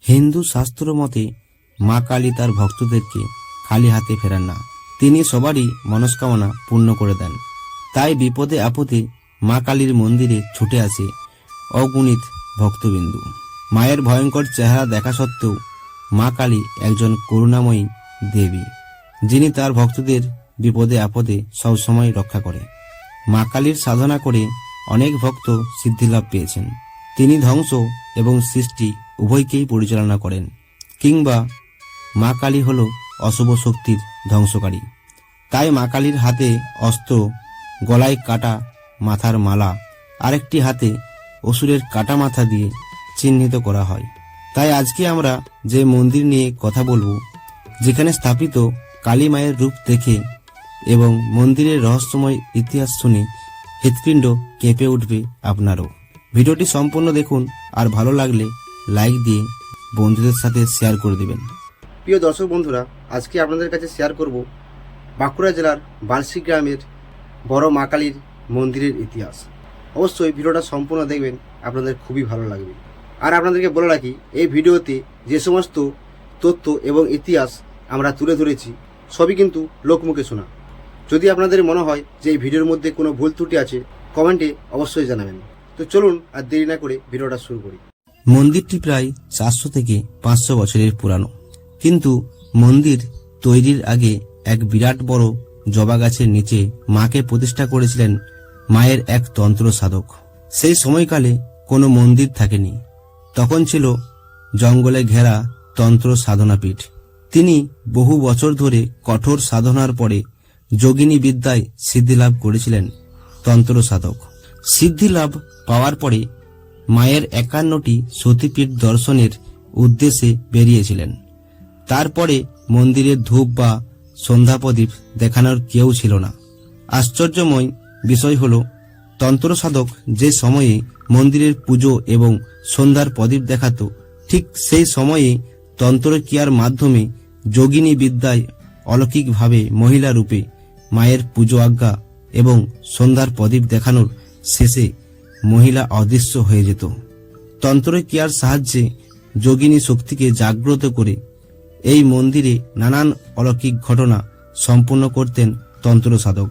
হিন্দু শাস্ত্র মতে মা কালী তার ভক্তদেরকে খালি হাতে ফেরান না, তিনি সবারই মনস্কামনা পূর্ণ করে দেন। তাই বিপদে আপদে মা কালীর মন্দিরে ছুটে আসে অগণিত ভক্তবিন্দু। মায়ের ভয়ঙ্কর চেহারা দেখা সত্ত্বেও মা কালী একজন করুণাময়ী দেবী, যিনি তার ভক্তদের বিপদে আপদে সবসময় রক্ষা করে। মা কালীর সাধনা করে অনেক ভক্ত সিদ্ধিলাভ পেয়েছেন। তিনি ধ্বংস এবং সৃষ্টি উভয়কেই পরিচালনা করেন। কিংবা মা কালী হল অশুভ শক্তির ধ্বংসকারী। তাই মা কালীর হাতে অস্ত্র, গলায় কাটা মাথার মালা, আরেকটি হাতে অসুরের কাটা মাথা দিয়ে চিহ্নিত করা হয়। তাই আজকে আমরা যে মন্দির নিয়ে কথা বলবো, যেখানে স্থাপিত কালী মায়ের রূপ দেখে এবং মন্দিরের রহস্যময় ইতিহাস শুনে হৃৎপিণ্ড কেঁপে উঠবে আপনারও। ভিডিওটি সম্পূর্ণ দেখুন, আর ভালো লাগলে লাইক দিয়ে বন্ধুদের সাথে শেয়ার করে দেবেন। প্রিয় দর্শক বন্ধুরা, আজকে আপনাদের কাছে শেয়ার করব বাঁকুড়া জেলার বার্ষিক গ্রামের বড় মা কালীর মন্দিরের ইতিহাস। অবশ্যই ভিডিওটা সম্পূর্ণ দেখবেন, আপনাদের খুবই ভালো লাগবে। আর আপনাদেরকে বলে রাখি, এই ভিডিওতে যে সমস্ত তথ্য এবং ইতিহাস আমরা তুলে ধরেছি সবই কিন্তু লোকমুখে শোনা। যদি আপনাদের মনে হয় যে এই ভিডিওর মধ্যে কোনো ভুল ত্রুটি আছে, কমেন্টে অবশ্যই জানাবেন। তো চলুন আর দেরি না করে ভিডিওটা শুরু করি। মন্দিরটি প্রায় 400 থেকে 500 বছরের পুরানো, কিন্তু মন্দির তৈরির আগে এক বিরাট বড় জবা গাছের নিচে মাকে প্রতিষ্ঠা করেছিলেন মায়ের এক তন্ত্র সাধক। সেই সময়কালে কোনো মন্দির থাকেনি, তখন ছিল জঙ্গলে ঘেরা তন্ত্র সাধনাপীঠ। তিনি বহু বছর ধরে কঠোর সাধনার পরে যোগিনী বিদ্যায় সিদ্ধিলাভ করেছিলেন তন্ত্র সাধক। সিদ্ধিলাভ পাওয়ার পরে মায়ের 51টি সতীপীঠ দর্শনের উদ্দেশ্যে বেরিয়েছিলেন। তারপরে মন্দিরের ধূপ বা সন্ধ্যা প্রদীপ দেখানোর কেউ ছিল না। আশ্চর্যময় বিষয় হল, তন্ত্র সাধক যে সময়ে মন্দিরের পুজো এবং সন্ধ্যার প্রদীপ দেখাতো, ঠিক সেই সময়ে তন্ত্রক্রিয়ার মাধ্যমে যোগিনী বিদ্যায় অলৌকিকভাবে মহিলা রূপে মায়ের পুজো আজ্ঞা এবং সন্ধ্যার প্রদীপ দেখানোর শেষে মহিলা অদৃশ্য হয়ে যেত। তন্ত্রক্রিয়ার সাহায্যে যোগিনী শক্তিকে জাগ্রত করে এই মন্দিরে নানান অলৌকিক ঘটনা সম্পন্ন করতেন তন্ত্র সাধক।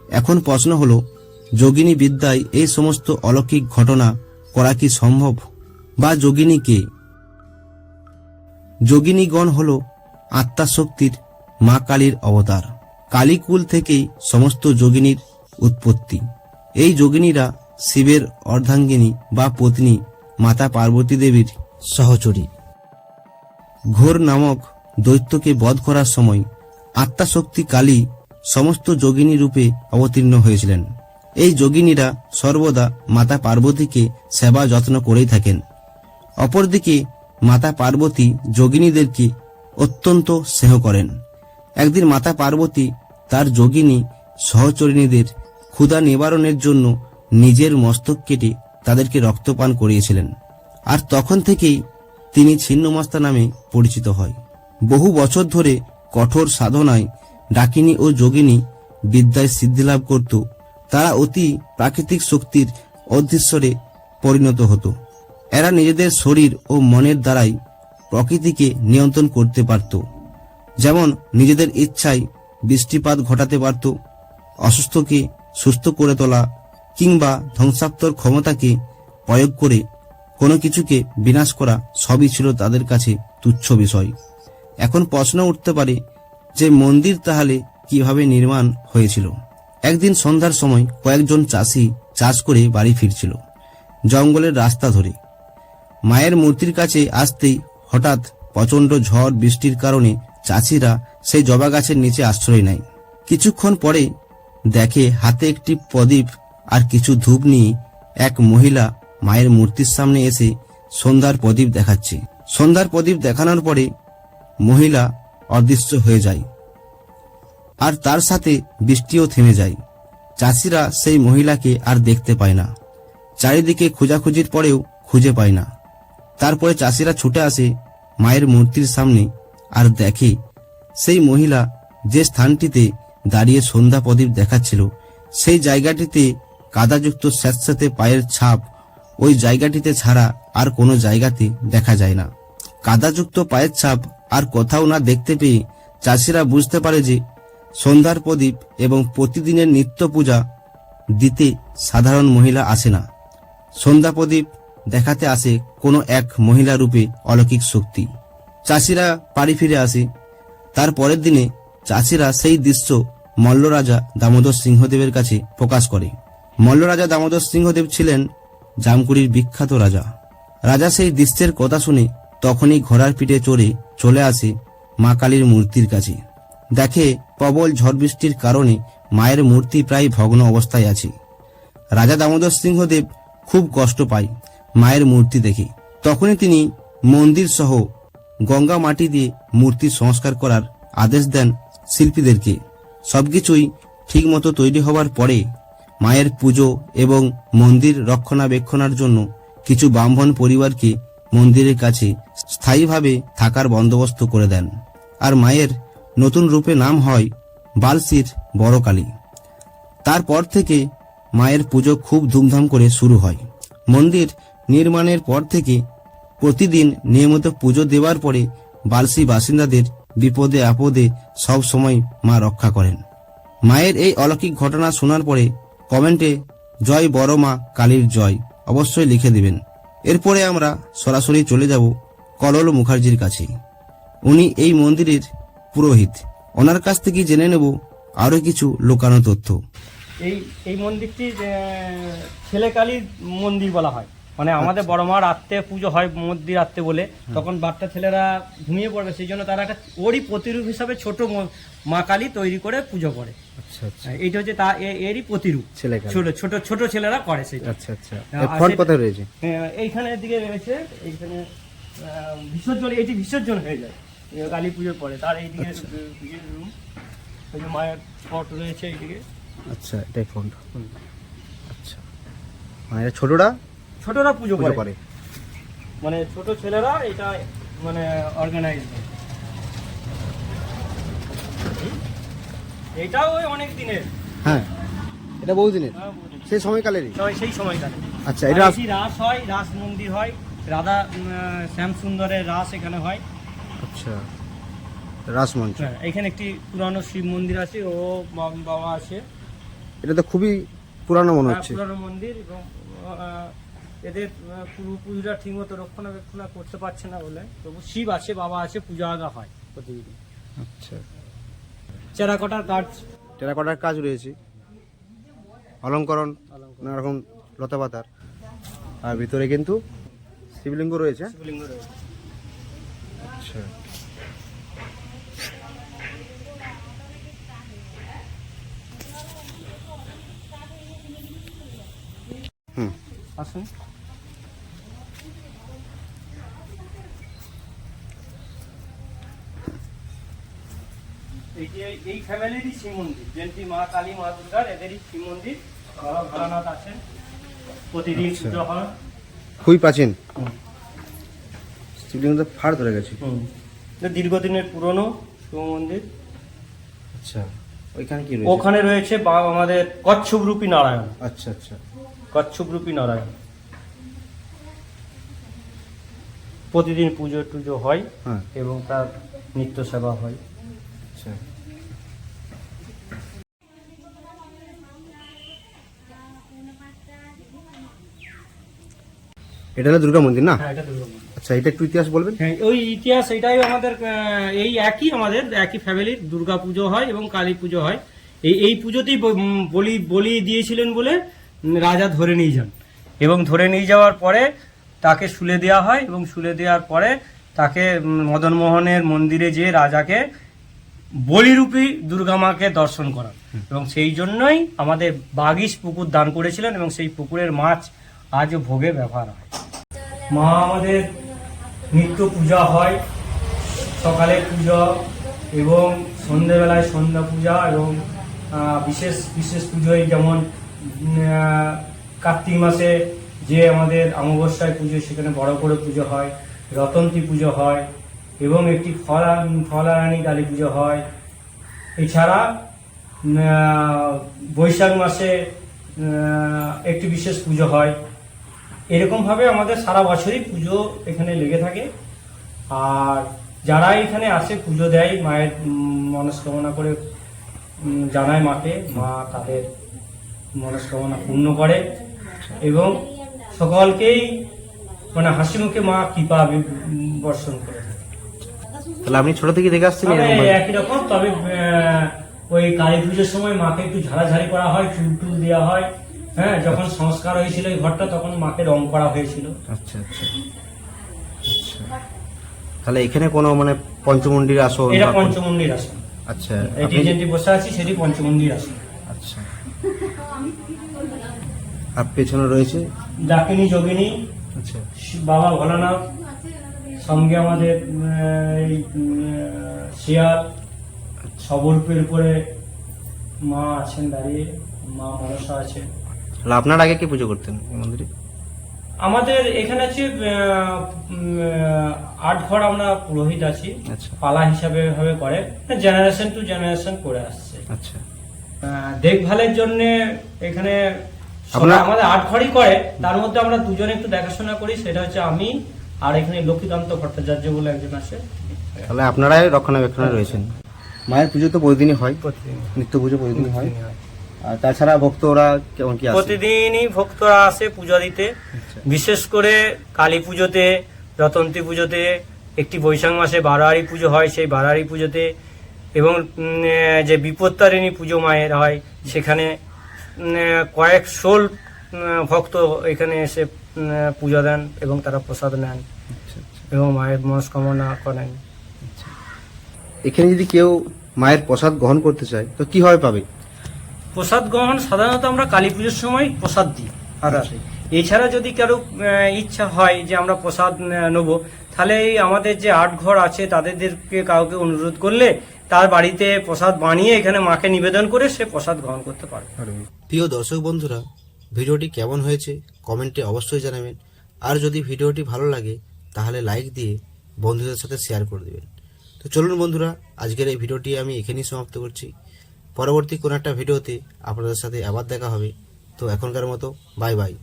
এখন প্রশ্ন হল, যোগিনী বিদ্যায় এই সমস্ত অলৌকিক ঘটনা করা কি সম্ভব, বা যোগিনী কে? যোগিনীগণ হল আত্মাশক্তির মা কালীর অবতার। কালীকুল থেকেই সমস্ত যোগিনীর উৎপত্তি। এই যোগিনীরা শিবের অর্ধাঙ্গিনী বা পত্নী মাতা পার্বতী দেবীর সহচরী। ঘোর নামক দৈত্যকে বধ করার সময় আত্মাশক্তি কালী সমস্ত যোগিনী রূপে অবতীর্ণ হয়েছিলেন। এই যোগিনীরা সর্বদা মাতা পার্বতীকে সেবা যত্ন করেই থাকেন। অপরদিকে মাতা পার্বতী যোগিনীদেরকে অত্যন্ত স্নেহ করেন। একদিন মাতা পার্বতী তার যোগিনী সহচরিণীদের ক্ষুধা নিবারণের জন্য নিজের মস্তক কেটে তাদেরকে রক্তপান করিয়েছিলেন। আর তখন থেকেই তিনি ছিন্নমস্তা নামে পরিচিত হয়। বহু বছর ধরে কঠোর সাধনায় ডাকিনী ও যোগিনী বিদ্যায় সিদ্ধিলাভ করত। তারা অতি প্রাকৃতিক শক্তির অধীশ্বরে পরিণত হতো। এরা নিজেদের শরীর ও মনের দ্বারাই প্রকৃতিকে নিয়ন্ত্রণ করতে পারত। যেমন নিজেদের ইচ্ছায় বৃষ্টিপাত ঘটাতে পারত, অসুস্থকে সুস্থ করে তোলা, কিংবা ধ্বংসাত্মক ক্ষমতাকে প্রয়োগ করে কোনো কিছুকে বিনাশ করা সবই ছিল তাদের কাছে তুচ্ছ বিষয়। এখন প্রশ্ন উঠতে পারে যে মন্দির তাহলে কিভাবে নির্মাণ হয়েছিল? একদিন সন্ধ্যার সময় কয়েকজন চাষি চাষ করে বাড়ি ফিরছিল জঙ্গলের রাস্তা ধরে। মায়ের মূর্তির কাছে আসতেই হঠাৎ প্রচণ্ড ঝড় বৃষ্টির কারণে চাষিরা সেই জবা গাছের নিচে আশ্রয় নেয়। কিছুক্ষণ পরে দেখে হাতে একটি প্রদীপ আর কিছু ধূপ নিয়ে এক মহিলা মায়ের মূর্তির সামনে এসে সন্ধ্যার প্রদীপ দেখাচ্ছে। সন্ধ্যার প্রদীপ দেখানোর পরে মহিলা অদৃশ্য হয়ে যায়, আর তার সাথে বৃষ্টিও থেমে যায়। চাষিরা সেই মহিলাকে আর দেখতে পায় না। চারিদিকে খোঁজাখুঁজির পরেও খুঁজে পায় না। তারপরে চাষিরা ছুটে আসে মায়ের মূর্তির সামনে, আর দেখে সেই মহিলা যে স্থানটিতে দাঁড়িয়ে সন্ধ্যা প্রদীপ দেখাচ্ছিল, সেই জায়গাটিতে কাদাযুক্ত স্যাঁতস্যাঁতে পায়ের ছাপ ওই জায়গাটিতে ছাড়া আর কোনো জায়গাতে দেখা যায় না। কাদাযুক্ত পায়ের ছাপ আর কোথাও না দেখতে পেয়ে চাষিরা বুঝতে পারে যে সন্ধ্যার প্রদীপ এবং প্রতিদিনের নিত্য পূজা দিতে সাধারণ মহিলা আসে না, সন্ধ্যা প্রদীপ দেখাতে আসে কোনো এক মহিলা রূপে অলৌকিক শক্তি। চাষিরা বাড়ি ফিরে আসে। তার পরের দিনে চাষিরা সেই দৃশ্য মল্লরাজা দামোদর সিংহদেবের কাছে প্রকাশ করে। মল্লরাজা দামোদর সিংহদেব ছিলেন জামকুড়ির বিখ্যাত রাজা। রাজা সেই দৃশ্যের কথা শুনে তখনই ঘোড়ার পিঠে চড়ে চলে আসে মা কালীর মূর্তির কাছে। দেখে প্রবল ঝড় বৃষ্টির কারণে মায়ের মূর্তি প্রায় ভগ্ন অবস্থায় আছে। রাজা দামোদর সিংহদেব খুব কষ্ট পায় মায়ের মূর্তি দেখে। তখনই তিনি মন্দির সহ গঙ্গা মাটি দিয়ে মূর্তি সংস্কার করার আদেশ দেন শিল্পীদেরকে। সবকিছুই ঠিকমতো তৈরি হবার পরে মায়ের পুজো এবং মন্দির রক্ষণাবেক্ষণের জন্য কিছু ব্রাহ্মণ পরিবারকে মন্দিরের কাছে স্থায়ীভাবে থাকার বন্দোবস্ত করে দেন। আর মায়ের নতুন রূপে নাম হয় বালসির বড় কালী। তারপর থেকে মায়ের পুজো খুব ধুমধাম করে শুরু হয়। মন্দির নির্মাণের পর থেকে প্রতিদিন নিয়মিত পুজো দেওয়ার পরে বালসি বাসিন্দাদের বিপদে আপদে সব সময় মা রক্ষা করেন। মায়ের এই অলৌকিক ঘটনা শোনার পরে কমেন্টে জয় বড় মা কালীর জয় অবশ্যই লিখে দিবেন। এরপরে আমরা সরাসরি চলে যাব কলল মুখার্জির কাছে। উনি এই মন্দিরের পুরোহিত। ওনার কাছ থেকে জেনে নেব আরো কিছু লুকানো তথ্য। এই মন্দিরটি ছেলে কালীর মন্দির বলা হয়। মানে আমাদের বড় মার রাত্রে পুজো হয় মন্দির রাত্রে বলে, তখন বাচ্চা ছেলেরা ঘুমিয়ে পড়বে, সেই জন্য তারা একটা ওরই প্রতিরূপ হিসাবে ছোট মা কালী তৈরি করে পুজো করে। আচ্ছা আচ্ছা, এইটা হচ্ছে তা এরই প্রতিরূপ ছোট ছোট ছোট ছেলেরা করে সেটা। আচ্ছা আচ্ছা। ফ্রন্ট কোথায় রয়েছে? এইখানে দিকে রয়েছে, এইখানে বিসর্জন, এটি বিসর্জন হয়ে যায় কালী পুজোর পরে। তার এইদিকে রুম, ওই যে মায়ের স্পট রয়েছে এইদিকে। আচ্ছা, এটাই ফ্রন্ট। আচ্ছা, মানে ছোটরা পুজো করে, মানে ছোট ছেলেরা এটা মানে অর্গানাইজ করে। এটাও ওই অনেক দিনের। হ্যাঁ, এটা বহুদিনের, সেই সময়কালেরই। সেই সময়কালে। আচ্ছা, এটা রাস হয়, রাস মন্দির হয়, রাধা শ্যাম সুন্দরের রাস এখানে হয়। আচ্ছা, রাসমঞ্চ। এখানে একটি পুরানো শিব মন্দির আছে, ও বাবা আছে। এটা তো খুবই পুরানো মনে হচ্ছে। পুরানো মন্দির, এবং এদের পুজোটা ঠিক মতো রক্ষণাবেক্ষণ করতে পারছে না বলে, তবু শিব আছে, বাবা আছে, পূজা আগা হয় প্রতিদিন। আচ্ছা, টেরাকোটার কাজ রয়েছে, অলঙ্করণ নানা রকম লতাপাতার, আর ভিতরে কিন্তু শিবলিঙ্গ রয়েছে। আচ্ছা, আসুন। এই ফ্যামিলিরই শিব মন্দির, যেটি মা কালী মা দুর্গার, এদেরই শিব মন্দির। ভোলানাথ আছেন, প্রতিদিন পুজো হয়। খুবই প্রাচীন শিবলিঙ্গ, ফাড় ধরে গেছে। দীর্ঘদিনের পুরনো শিব মন্দির। আচ্ছা, ওইখানে কি রয়েছে? ওখানে রয়েছে আমাদের কচ্ছপরূপী নারায়ণ। আচ্ছা আচ্ছা, কচ্ছপরূপী নারায়ণ। প্রতিদিন পুজো টুজো হয়, হ্যাঁ, এবং তার নিত্য সেবা হয়। আচ্ছা, এটা হলো দুর্গা মন্দির না? হ্যাঁ, এটা দুর্গা মন্দির। আচ্ছা, এটা একটু ইতিহাস বলবেন? হ্যাঁ, ওই ইতিহাস এটাই আমাদের এই একই ফ্যামিলির দুর্গা পুজো হয় এবং কালী পুজো হয়। এই পুজোতেই বলি দিয়েছিলেন বলে রাজা ধরে নিয়ে যান, এবং ধরে নিয়ে যাওয়ার পরে তাকে শুলে দেওয়া হয়, এবং শুলে দেওয়ার পরে তাকে মদনমোহনের মন্দিরে যেয়ে রাজাকে বলিরূপী দুর্গা মাকে দর্শন করান, এবং সেই জন্যই আমাদের বাগিশ পুকুর দান করেছিলেন, এবং সেই পুকুরের মাছ আজও ভোগে ব্যবহার হয়। মা আমাদের নিত্য পূজা হয়, সকালে পূজা এবং সন্ধ্যেবেলায় সন্ধ্যা পূজা, এবং বিশেষ পুজোয় যেমন কার্তিক মাসে যে আমাদের অমাবস্যায় পুজো, সেখানে বড় করে পুজো হয়, রতন্তী পুজো হয়, এবং একটি ফলারানী কালী পুজো হয়। এছাড়া বৈশাখ মাসে একটি বিশেষ পুজো হয়। এরকমভাবে আমাদের সারা বছরই পুজো এখানে লেগে থাকে। আর যারা এখানে আসে পুজো দেয় মায়ের মনস্কামনা করে জানায় মাকে, মা তাদের মনস্কামনা পূর্ণ করে এবং সকলকেই মানে হাসি মুখে মা কৃপা বর্ষণ করে। তাহলে আপনি ছোট থেকে দেখে আসছেন তবে এরকম ভাবে? একই রকম, তবে ওই কালী পুজোর সময় মাকে একটু ঝাড়াঝাড়ি করা হয়, চুল টুল দেওয়া হয়। হ্যাঁ, যখন সংস্কার হয়েছিল এই ঘরটা তখন মাকে রং করা হয়েছিল। আচ্ছা আচ্ছা আচ্ছা। তাহলে এখানে কোনো মানে পঞ্চমুণ্ডির আসন এটা বা কোনো- পঞ্চমুণ্ডির আসন। আচ্ছা এটি আপনি- যেটি বসে আছি সেটি পঞ্চমুণ্ডির আসন। আচ্ছা। আর পেছনে রয়েছে ডাকিনী যোগিনী, আচ্ছা বাবা ভোলানাথ, সঙ্গে আমাদের শিয়াল, সবরূপের উপরে মা আছেন দাঁড়িয়ে, মা মনসা আছেন। তাহলে আপনার আগে কি পুজো করতেন এই মন্দিরে? আমাদের এখানে আছে 8 ঘর আমরা পুরোহিত আছি, আচ্ছা পালা হিসাবে ভাবে করে, জেনারেশন টু জেনারেশন করে আসছে। আচ্ছা দেখভালের জন্য এখানে আপনার- আমাদের 8 ঘরই করে, তার মধ্যে আমরা দুজনে একটু দেখাশোনা করি, সেটা হচ্ছে আমি আর এখানে লক্ষ্মীকান্ত ভট্টাচার্য বলে একজন আছে। তাহলে আপনারাই রক্ষণাবেক্ষণে রয়েছেন। মায়ের পুজো তো প্রতিদিনই হয়, প্রতিদিন নিত্য পুজো প্রতিদিন হয়। আর তাছাড়া ভক্তরা কেমন কি আসে? প্রতিদিনই ভক্তরা আসে পূজা দিতে, আচ্ছা। বিশেষ করে কালী পুজোতে, রতন্তী পুজোতে, একটি বৈশাখ মাসে বারোয়ারি পুজো হয়, সেই বারোয়ারি পুজোতে, এবং যে বিপত্তারিণী পুজো মায়ের হয় সেখানে কয়েকশো ভক্ত এখানে এসে পুজো দেন এবং তারা প্রসাদ নেন আচ্ছা, আচ্ছা। এবং মায়ের মনস্কামনা করেন। এখানে যদি কেউ মায়ের প্রসাদ গ্রহণ করতে চায় তো কিভাবে পাবে? প্রসাদ গ্রহণ সাধারণত আমরা কালী পুজোর সময় প্রসাদ দিই আদাতে। এছাড়া যদি কারো ইচ্ছা হয় যে আমরা প্রসাদ নেবো, তাহলে এই আমাদের যে 8 ঘর আছে তাদেরকে কাউকে অনুরোধ করলে তার বাড়িতে প্রসাদ বানিয়ে এখানে মাকে নিবেদন করে সে প্রসাদ গ্রহণ করতে পারবে। প্রিয় দর্শক বন্ধুরা, ভিডিওটি কেমন হয়েছে কমেন্টে অবশ্যই জানাবেন। আর যদি ভিডিওটি ভালো লাগে তাহলে লাইক দিয়ে বন্ধুদের সাথে শেয়ার করে দেবেন। তো চলুন বন্ধুরা, আজকের এই ভিডিওটি আমি এখানেই সমাপ্ত করছি। পরবর্তী কোনো একটা ভিডিওতে আপনাদের সাথে আবার দেখা হবে। তো এখনকার মতো বাই বাই।